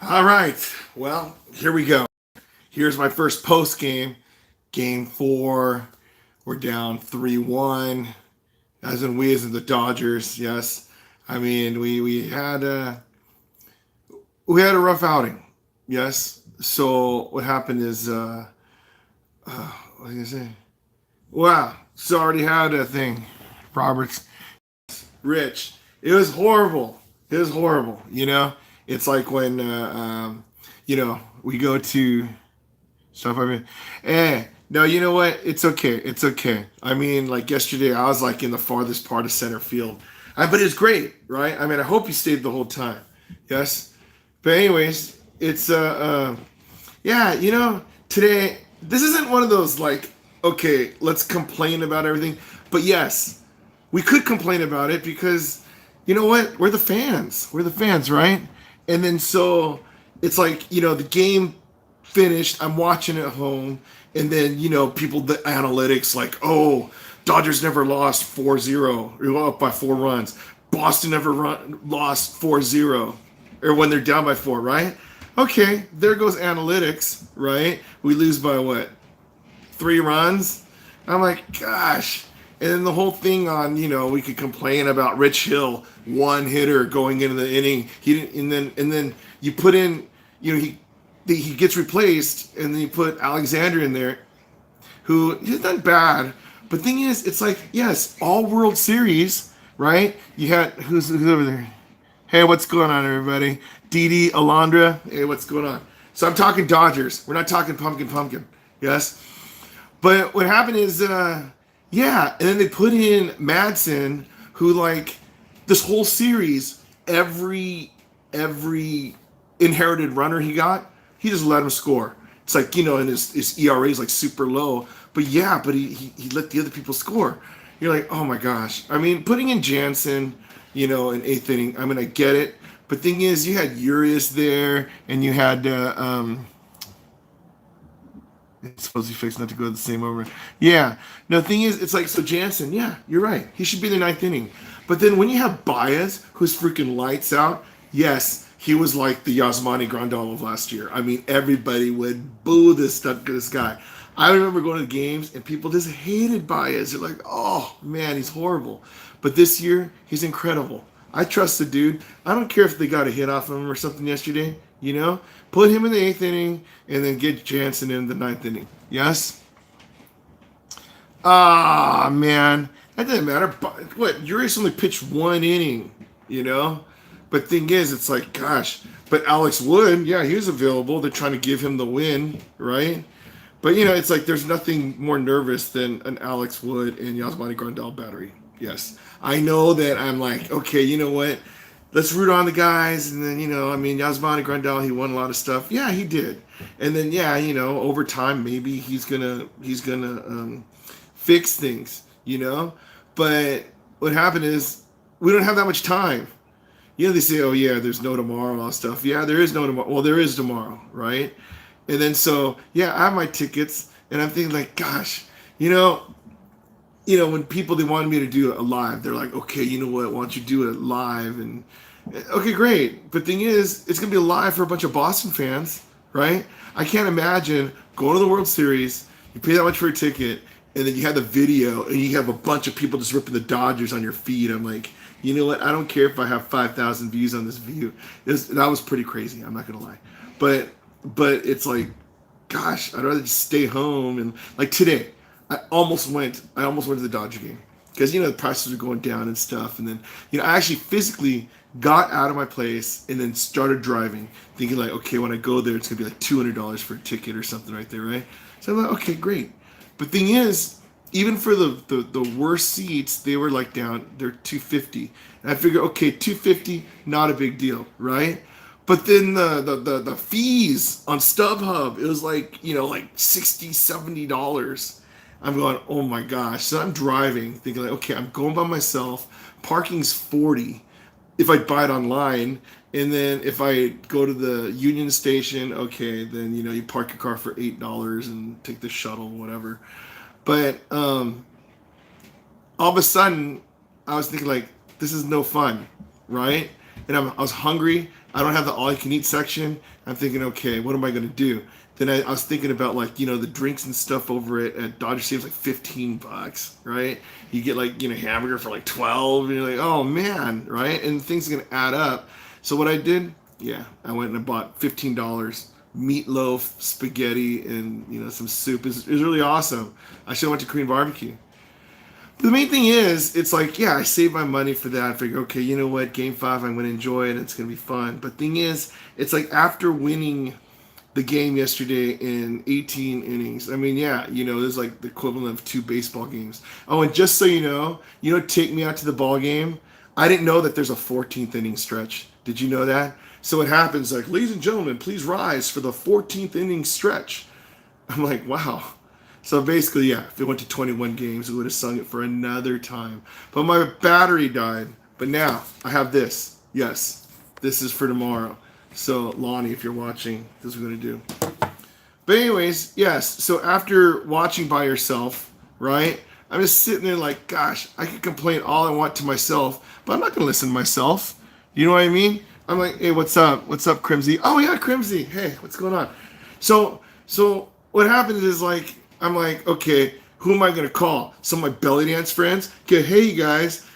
All right. Well, here we go. Here's my first post game. Game four. We're down 3-1. As in the Dodgers. Yes. I mean, we had a rough outing. Yes. So what happened is what did I say? Wow. So I already had a thing. Roberts, Rich. It was horrible. It was horrible. It's like when we go to stuff. I mean, no, you know what? It's okay. It's okay. I mean, like yesterday, I was like in the farthest part of center field, but it's great, right? I mean, I hope you stayed the whole time. Yes, but anyways, it's yeah, today this isn't one of those like, okay, let's complain about everything, but yes, we could complain about it because you know what? We're the fans. We're the fans, right? And then so it's like, the game finished. I'm watching it at home. And then, people, the analytics like, oh, Dodgers never lost 4-0. Or up by 4 runs. Boston never lost 4-0. Or when they're down by 4, right? Okay, there goes analytics, right? We lose by what? 3 runs? I'm like, gosh. And then the whole thing on, we could complain about Rich Hill, one hitter going into the inning. He didn't, and then you put in, he gets replaced, and then you put Alexander in there, who he's done bad. But thing is, it's like, yes, all World Series, right? You had who's over there? Hey, what's going on, everybody? Didi, Alondra. Hey, what's going on? So I'm talking Dodgers. We're not talking pumpkin. Yes. But what happened is, yeah, and then they put in Madsen, who like this whole series, every inherited runner he got, he just let him score. It's like, and his ERA is like super low, but he let the other people score. You're like, oh my gosh. I mean, putting in Jansen, in eighth inning, I mean, I get it. But thing is, you had Urias there, and you had it's supposed to be fixed not to go the same over. Yeah. No, the thing is, it's like, so Jansen, yeah, you're right. He should be in the ninth inning. But then when you have Baez, who's freaking lights out, yes, he was like the Yasmani Grandal of last year. I mean, everybody would boo this guy. I remember going to the games, and people just hated Baez. They're like, oh, man, he's horrible. But this year, he's incredible. I trust the dude. I don't care if they got a hit off of him or something yesterday. Put him in the eighth inning and then get Jansen in the ninth inning. Yes? Ah, man. That doesn't matter. What? Urias only pitched 1 inning, But thing is, it's like, gosh. But Alex Wood, yeah, he was available. They're trying to give him the win, right? But, it's like there's nothing more nervous than an Alex Wood and Yasmani Grandal battery. Yes. I know that I'm like, okay, you know what? Let's root on the guys. And then, Yasmani Grandal, he won a lot of stuff. Yeah, he did. And then, yeah, over time, maybe he's gonna fix things, But what happened is we don't have that much time. They say, oh, yeah, there's no tomorrow, all stuff. Yeah, there is no tomorrow. Well, there is tomorrow, right? And then so, yeah, I have my tickets. And I'm thinking like, gosh, when people, they wanted me to do it live, they're like, okay, you know what, why don't you do it live? And okay, great. But thing is, it's going to be live for a bunch of Boston fans, right? I can't imagine going to the World Series, you pay that much for a ticket, and then you have the video, and you have a bunch of people just ripping the Dodgers on your feed. I'm like, you know what, I don't care if I have 5,000 views on this view. That was pretty crazy, I'm not going to lie. But it's like, gosh, I'd rather just stay home. And like today, I almost went to the Dodger game because the prices were going down and stuff, and then I actually physically got out of my place and then started driving, thinking like, okay, when I go there, it's gonna be like $200 for a ticket or something right there, right? So I'm like, okay, great. But thing is, even for the worst seats, they were like down, they're $250, and I figure, okay, $250, not a big deal, right? But then the fees on StubHub, it was like like $60, $70. I'm going, oh my gosh. So I'm driving, thinking like, okay, I'm going by myself. Parking's $40 if I buy it online. And then if I go to the Union Station, okay, then you park your car for $8 and take the shuttle, whatever. But all of a sudden, I was thinking like, this is no fun, right? And I was hungry, I don't have the all-you-can-eat section. I'm thinking, okay, what am I going to do? Then I was thinking about, like, the drinks and stuff over at Dodger Stadium's like $15, right? You get, like, hamburger for like 12, and you're like, oh man, right? And things are going to add up. So what I did, yeah, I went and I bought $15 meatloaf, spaghetti, and some soup. It was really awesome. I should have went to Korean barbecue. The main thing is, it's like, yeah, I saved my money for that. I figure, okay, you know what, Game 5, I'm going to enjoy it. It's going to be fun. But thing is, it's like after winning the game yesterday in 18 innings, I mean, yeah, there's like the equivalent of 2 baseball games. Oh, and just so take me out to the ball game. I didn't know that there's a 14th inning stretch. Did you know that? So it happens like, ladies and gentlemen, please rise for the 14th inning stretch. I'm like, wow. So basically, yeah, if it went to 21 games, we would have sung it for another time. But my battery died. But now I have this. Yes, this is for tomorrow. So Lonnie, if you're watching, this is what we're going to do. But anyways, yes. So after watching by yourself, right, I'm just sitting there like, gosh, I can complain all I want to myself, but I'm not going to listen to myself. You know what I mean? I'm like, hey, what's up? What's up, Crimsy? Oh, yeah, Crimsy. Hey, what's going on? So what happens is, like, I'm like, okay, who am I going to call? Some of my belly dance friends? Okay, hey, you guys,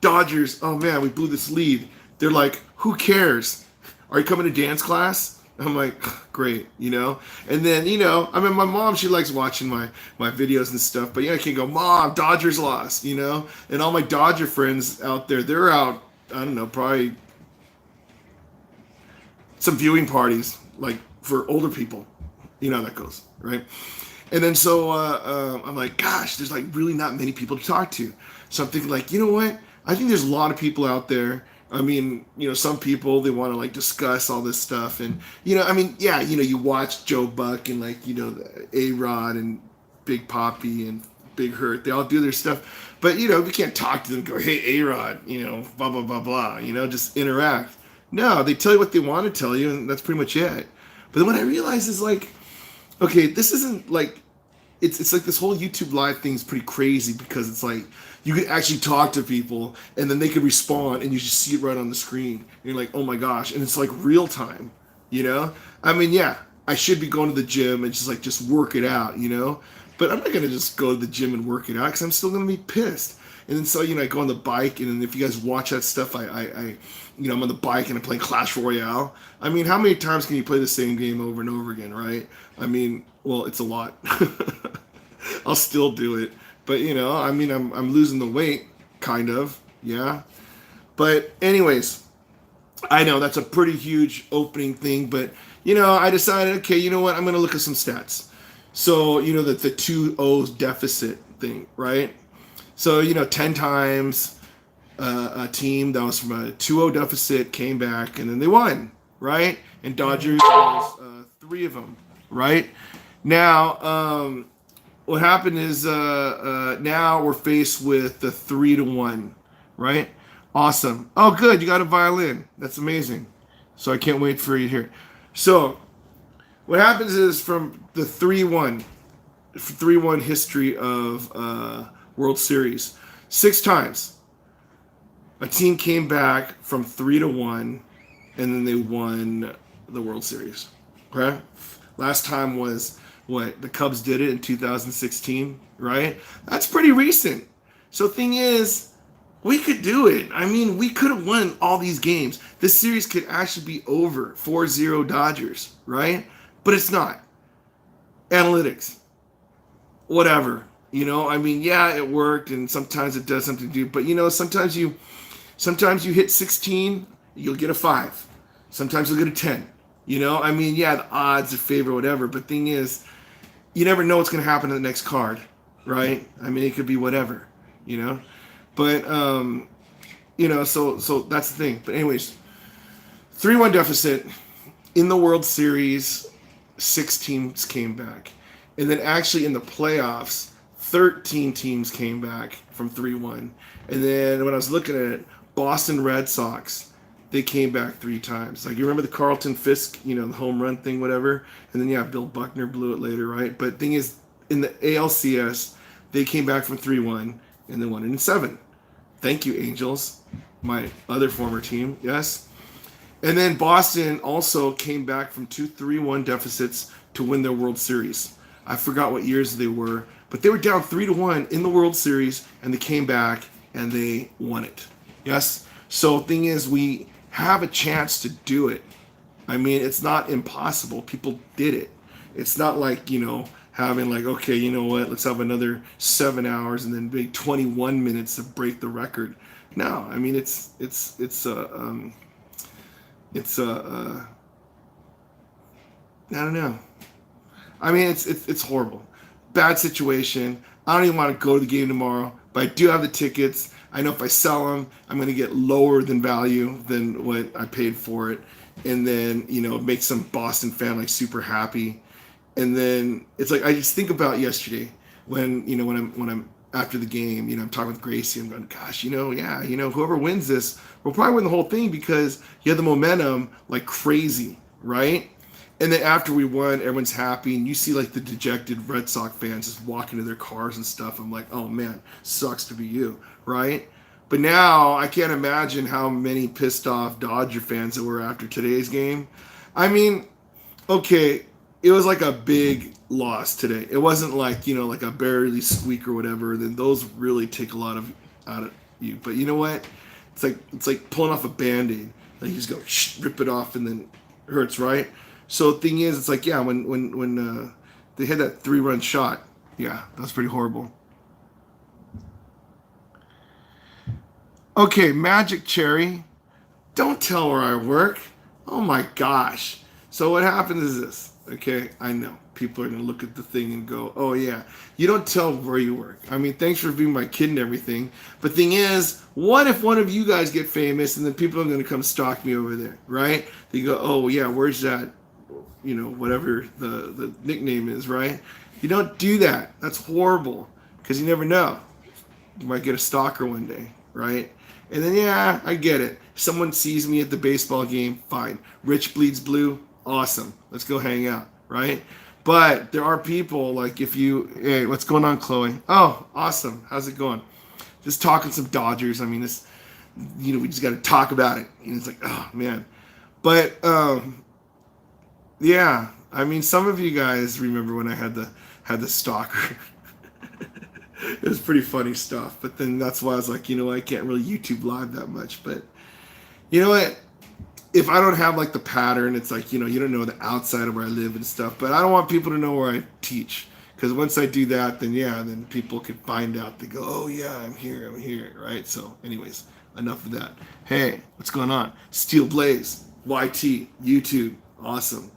Dodgers, oh, man, we blew this lead. They're like, who cares? Are you coming to dance class? I'm like, great, And then, I mean, my mom, she likes watching my videos and stuff. But, yeah, I can go, Mom, Dodgers lost, And all my Dodger friends out there, they're out, I don't know, probably some viewing parties, like, for older people. You know how that goes, right? And then so I'm like, gosh, there's like really not many people to talk to. So I'm thinking, like, you know what? I think there's a lot of people out there. I mean, some people, they want to like discuss all this stuff. And, I mean, yeah, you watch Joe Buck and like, A-Rod and Big Poppy and Big Hurt. They all do their stuff. But, we can't talk to them and go, hey, A-Rod, blah, blah, blah, blah, just interact. No, they tell you what they want to tell you, and that's pretty much it. But then what I realized is, like, okay, this isn't like, it's like this whole YouTube live thing is pretty crazy because it's like you could actually talk to people and then they could respond and you just see it right on the screen. And you're like, oh my gosh, and it's like real time, I mean, yeah, I should be going to the gym and just work it out, but I'm not gonna just go to the gym and work it out because I'm still gonna be pissed. And then so I go on the bike, and then if you guys watch that stuff, I I'm on the bike and I'm playing Clash Royale. I mean, how many times can you play the same game over and over again, right? I mean, well, it's a lot. I'll still do it, but I mean, I'm losing the weight, kind of, yeah. But anyways, I know that's a pretty huge opening thing, but I decided, okay, you know what? I'm gonna look at some stats. So the 2-0 deficit thing, right? So, 10 times a team that was from a 2-0 deficit came back, and then they won, right? And Dodgers was 3 of them, right? Now, what happened is now we're faced with the 3-1, right? Awesome. Oh, good. You got a violin. That's amazing. So I can't wait for you to hear. So what happens is from the 3-1 history of World Series, 6 times a team came back from 3-1 and then they won the World Series. Okay? Last time was what? The Cubs did it in 2016, right? That's pretty recent. So thing is, we could do it. I mean, we could have won all these games. This series could actually be over 4-0 Dodgers, right? But it's not. Analytics. Whatever. I mean, yeah, it worked, and sometimes it does something to do. But sometimes you hit 16, you'll get a 5. Sometimes you'll get a 10. I mean, yeah, the odds are favor, whatever. But thing is, you never know what's going to happen to the next card, right? I mean, it could be whatever, But so that's the thing. But anyways, 3-1 deficit in the World Series. 6 teams came back, and then actually in the playoffs, 13 teams came back from 3-1. And then when I was looking at it, Boston Red Sox, they came back 3 times. Like, you remember the Carlton Fisk, the home run thing, whatever? And then, yeah, Bill Buckner blew it later, right? But thing is, in the ALCS, they came back from 3-1 and then won it in 7. Thank you, Angels, my other former team, yes? And then Boston also came back from 2-3-1 deficits to win their World Series. I forgot what years they were, but they were down 3-1 in the World Series, and they came back and they won it. Yes. So thing is, we have a chance to do it. I mean, it's not impossible. People did it. It's not like, having like, okay, you know what, let's have another 7 hours and then make 21 minutes to break the record. No, I mean, I don't know. I mean, it's horrible. Bad situation. I don't even want to go to the game tomorrow, but I do have the tickets. I know if I sell them, I'm going to get lower than value than what I paid for it. And then, make some Boston fan like super happy. And then it's like, I just think about yesterday when I'm after the game, I'm talking with Gracie. I'm going, gosh, whoever wins this will probably win the whole thing because you had the momentum like crazy, right? And then after we won, everyone's happy, and you see like the dejected Red Sox fans just walking to their cars and stuff. I'm like, oh man, sucks to be you, right? But now I can't imagine how many pissed off Dodger fans there were after today's game. I mean, okay, it was like a big loss today. It wasn't like, like a barely squeak or whatever. Then those really take a lot out of you. But you know what? It's like pulling off a Band-Aid. Like you just go rip it off and then it hurts, right? So the thing is, it's like, yeah, when they had that 3-run shot, yeah, that was pretty horrible. Okay, Magic Cherry, don't tell where I work. Oh my gosh. So what happens is this. Okay, I know. People are going to look at the thing and go, oh yeah, you don't tell where you work. I mean, thanks for being my kid and everything. But thing is, what if one of you guys get famous and then people are going to come stalk me over there, right? They go, oh yeah, where's that, whatever the nickname is, right? You don't do that. That's horrible because you never know. You might get a stalker one day, right? And then, yeah, I get it. Someone sees me at the baseball game, fine. Rich bleeds blue, awesome. Let's go hang out, right? But there are people like hey, what's going on, Chloe? Oh, awesome. How's it going? Just talking some Dodgers. I mean, we just got to talk about it. And it's like, oh, man. But, yeah, I mean, some of you guys remember when I had the stalker. It was pretty funny stuff. But then that's why I was like, I can't really YouTube live that much. But you know what? If I don't have like the pattern, it's like, you don't know the outside of where I live and stuff. But I don't want people to know where I teach. Because once I do that, then people could find out. They go, oh yeah, I'm here, right? So anyways, enough of that. Hey, what's going on? Steel Blaze, YT, YouTube, awesome.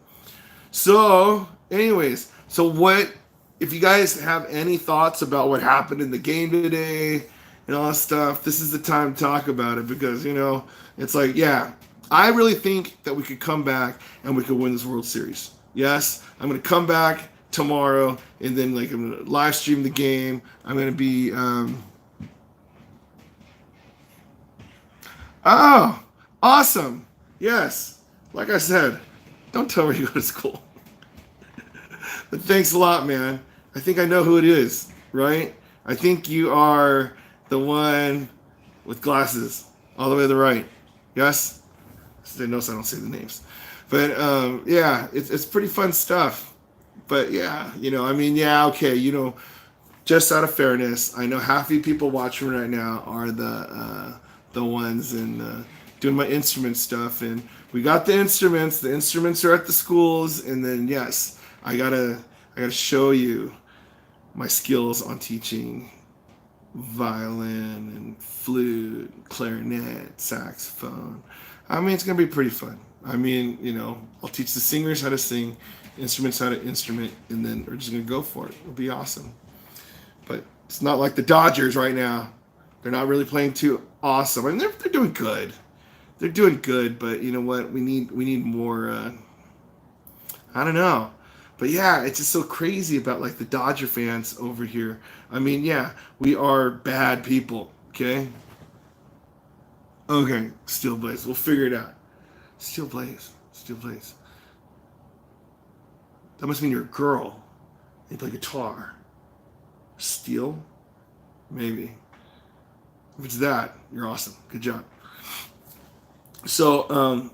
So anyways, if you guys have any thoughts about what happened in the game today and all that stuff, this is the time to talk about it because, it's like, yeah, I really think that we could come back and we could win this World Series. Yes, I'm going to come back tomorrow and then like I'm going to live stream the game. I'm going to be, oh, awesome. Yes, like I said, don't tell me you go to school. But thanks a lot, man. I think I know who it is, right? I think you are the one with glasses all the way to the right. Yes? They notice I don't say the names. But, yeah, it's pretty fun stuff. But, yeah, okay, just out of fairness, I know half of you people watching right now are the ones in doing my instrument stuff. And we got the instruments. The instruments are at the schools. And then, yes, I gotta show you my skills on teaching violin and flute, clarinet, saxophone. I mean, it's gonna be pretty fun. I mean, I'll teach the singers how to sing, instruments how to instrument, and then we're just gonna go for it. It'll be awesome. But it's not like the Dodgers right now. They're not really playing too awesome. I mean, they're doing good. They're doing good, but you know what? We need more. I don't know. But yeah, it's just so crazy about like the Dodger fans over here. I mean, yeah, we are bad people, okay? Okay, Steel Blaze. We'll figure it out. Steel Blaze. That must mean you're a girl. You play guitar. Steel? Maybe. If it's that, you're awesome. Good job. So,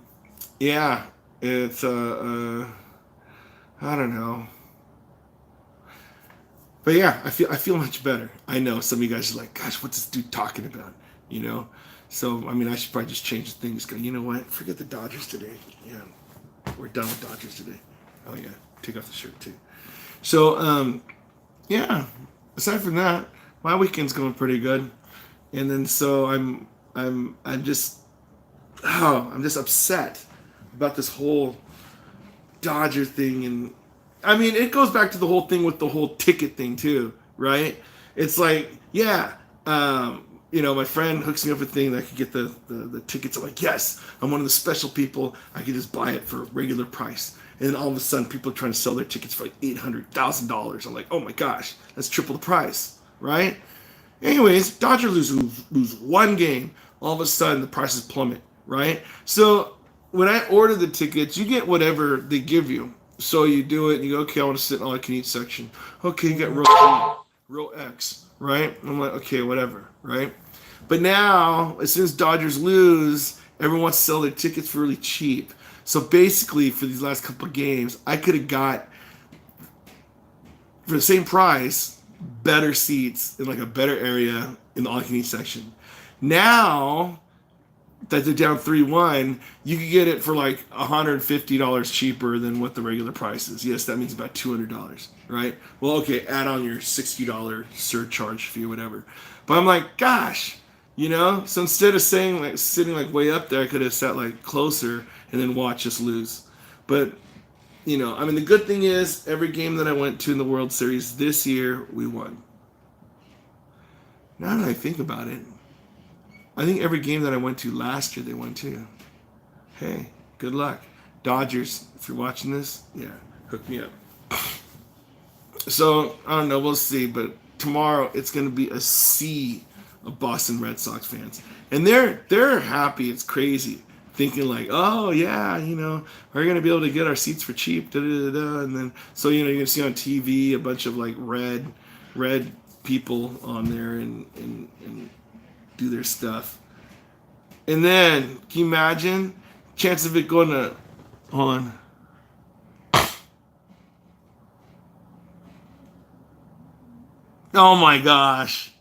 Yeah, it's I don't know. But yeah, I feel much better. I know some of you guys are like, gosh, what's this dude talking about? You know? So I mean I should probably just change things. Go, you know what? Forget the Dodgers today. Yeah. We're done with Dodgers today. Oh yeah. Take off the shirt too. So yeah. Aside from that, my weekend's going pretty good. And then so I'm just I'm just upset about this whole Dodger thing, and I mean it goes back to the whole thing with the whole ticket thing too, right? It's like, yeah, my friend hooks me up with a thing that I could get the tickets. I'm like, yes, I'm one of the special people. I could just buy it for a regular price. And then all of a sudden, people are trying to sell their tickets for like $800,000. I'm like, oh my gosh, that's triple the price, right? Anyways, Dodgers lose one game. All of a sudden, the prices plummet, right? So when I order the tickets, you get whatever they give you. So you do it, and you go, okay, I want to sit in all I can eat section. Okay, you got row G, row X, right? I'm like, okay, whatever, right? But now, as soon as Dodgers lose, everyone wants to sell their tickets for really cheap. So basically, for these last couple of games, I could have got, for the same price, better seats in like a better area in the all-you-can-eat section. Now that they're down 3-1, you can get it for like $150 cheaper than what the regular price is. Yes, that means about $200, right? Well, okay, add on your $60 surcharge fee or whatever. But I'm like, gosh, so instead of saying like sitting like way up there, I could have sat like closer and then watch us lose. But I mean, the good thing is every game that I went to in the World Series this year, we won. Now that I think about it, I think every game that I went to last year, they won too. Hey, good luck. Dodgers, if you're watching this, yeah, hook me up. So, I don't know, we'll see. But tomorrow, it's going to be a sea of Boston Red Sox fans. And they're happy. It's crazy. Thinking like, oh, yeah, we're going to be able to get our seats for cheap. Da, da, da, da. And then, so, you're going to see on TV a bunch of like red people on there and do their stuff. And then, can you imagine? Chance of it going to, hold on. Oh my gosh.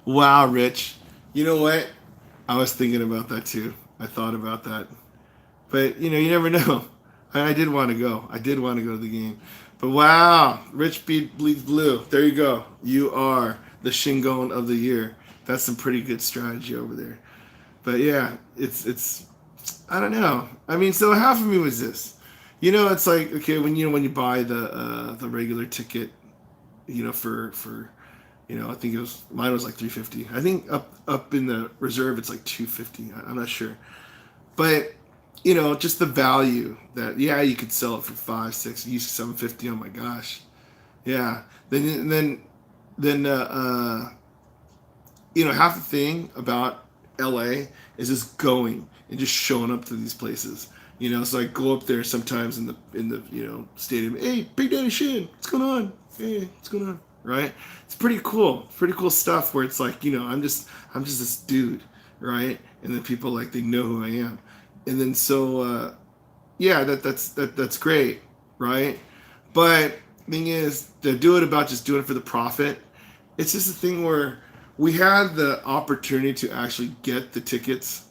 Wow, Rich. You know what? I was thinking about that too. I thought about that. But, you never know. I did want to go. I did want to go to the game. But wow, Rich bleeds blue. There you go. You are the Shingon of the year. That's some pretty good strategy over there. But yeah, it's I don't know. I mean, so half of me was this. It's like, okay, when you buy the regular ticket, for I think mine was like 350. I think up in the reserve it's like 250. I'm not sure. But just the value that, yeah, you could sell it for 5, 6, 750. Oh my gosh, yeah. Then half the thing about LA is just going and just showing up to these places. So I go up there sometimes in the stadium. Hey, Big Daddy Shin, what's going on? Hey, what's going on? Right? It's pretty cool stuff. Where it's like, I'm just this dude, right? And then people like they know who I am. And then so yeah, that's great, right? But thing is, to do it about just doing it for the profit, it's just a thing where we had the opportunity to actually get the tickets,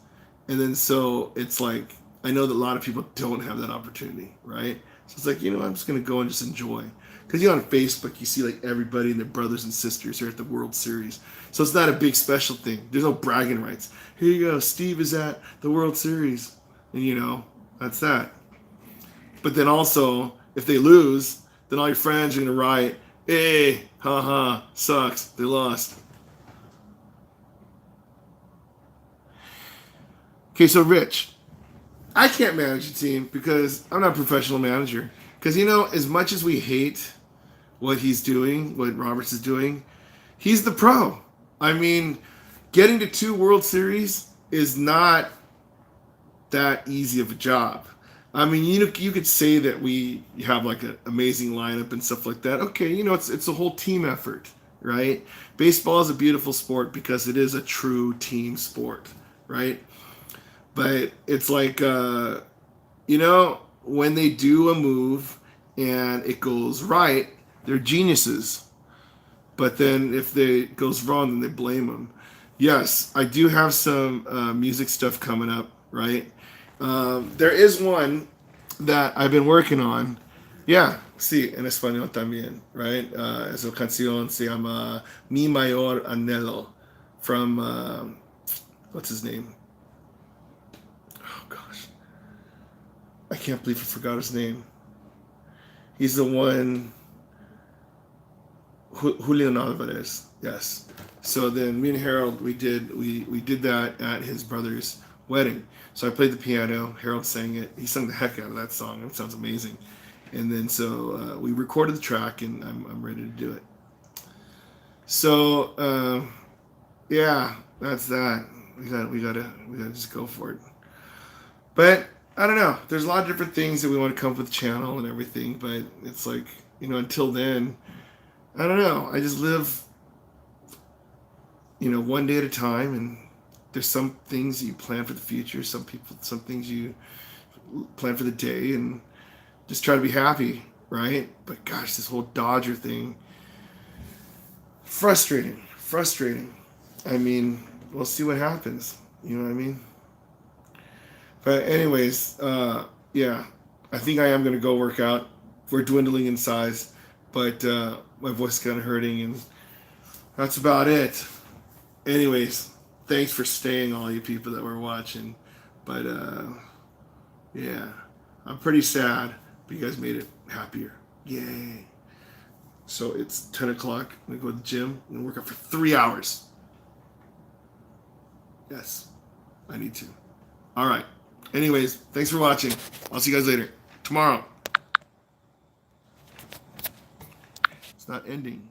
and then so it's like I know that a lot of people don't have that opportunity, right? So it's like, I'm just gonna go and just enjoy. Because on Facebook, you see like everybody and their brothers and sisters are at the World Series. So it's not a big special thing. There's no bragging rights. Here you go, Steve is at the World Series. And that's that. But then also, if they lose, then all your friends are going to write, hey, haha, sucks, they lost. Okay, so Rich, I can't manage a team because I'm not a professional manager. Because, as much as we hate what he's doing, what Roberts is doing, he's the pro. I mean, getting to 2 World Series is not that easy of a job. I mean, you could say that we have like an amazing lineup and stuff like that. Okay, it's a whole team effort, right? Baseball is a beautiful sport because it is a true team sport, right? But it's like, when they do a move and it goes right, they're geniuses. But then if it goes wrong, then they blame them. Yes, I do have some music stuff coming up, right? There is one that I've been working on. Yeah, sí, en español también, right? Esa canción se llama Mi Mayor Anhelo from, what's his name? Oh, gosh. I can't believe I forgot his name. He's the one, Julian Alvarez, yes. So then me and Harold, we did that at his brother's wedding. So I played the piano. Harold sang it. He sung the heck out of that song. It sounds amazing. And then so we recorded the track, and I'm ready to do it. So yeah, that's that. We gotta just go for it. But I don't know. There's a lot of different things that we want to come up with the channel and everything. But it's like, until then, I don't know. I just live, one day at a time, and there's some things you plan for the future. Some things you plan for the day, and just try to be happy, right? But gosh, this whole Dodger thing, frustrating. I mean, we'll see what happens. You know what I mean? But anyways, yeah, I think I am going to go work out. We're dwindling in size, but my voice is kind of hurting, and that's about it. Anyways, thanks for staying, all you people that were watching. But yeah, I'm pretty sad, but you guys made it happier. Yay. So it's 10 o'clock. I'm going to go to the gym and work out for 3 hours. Yes, I need to. All right. Anyways, thanks for watching. I'll see you guys later. Tomorrow. It's not ending.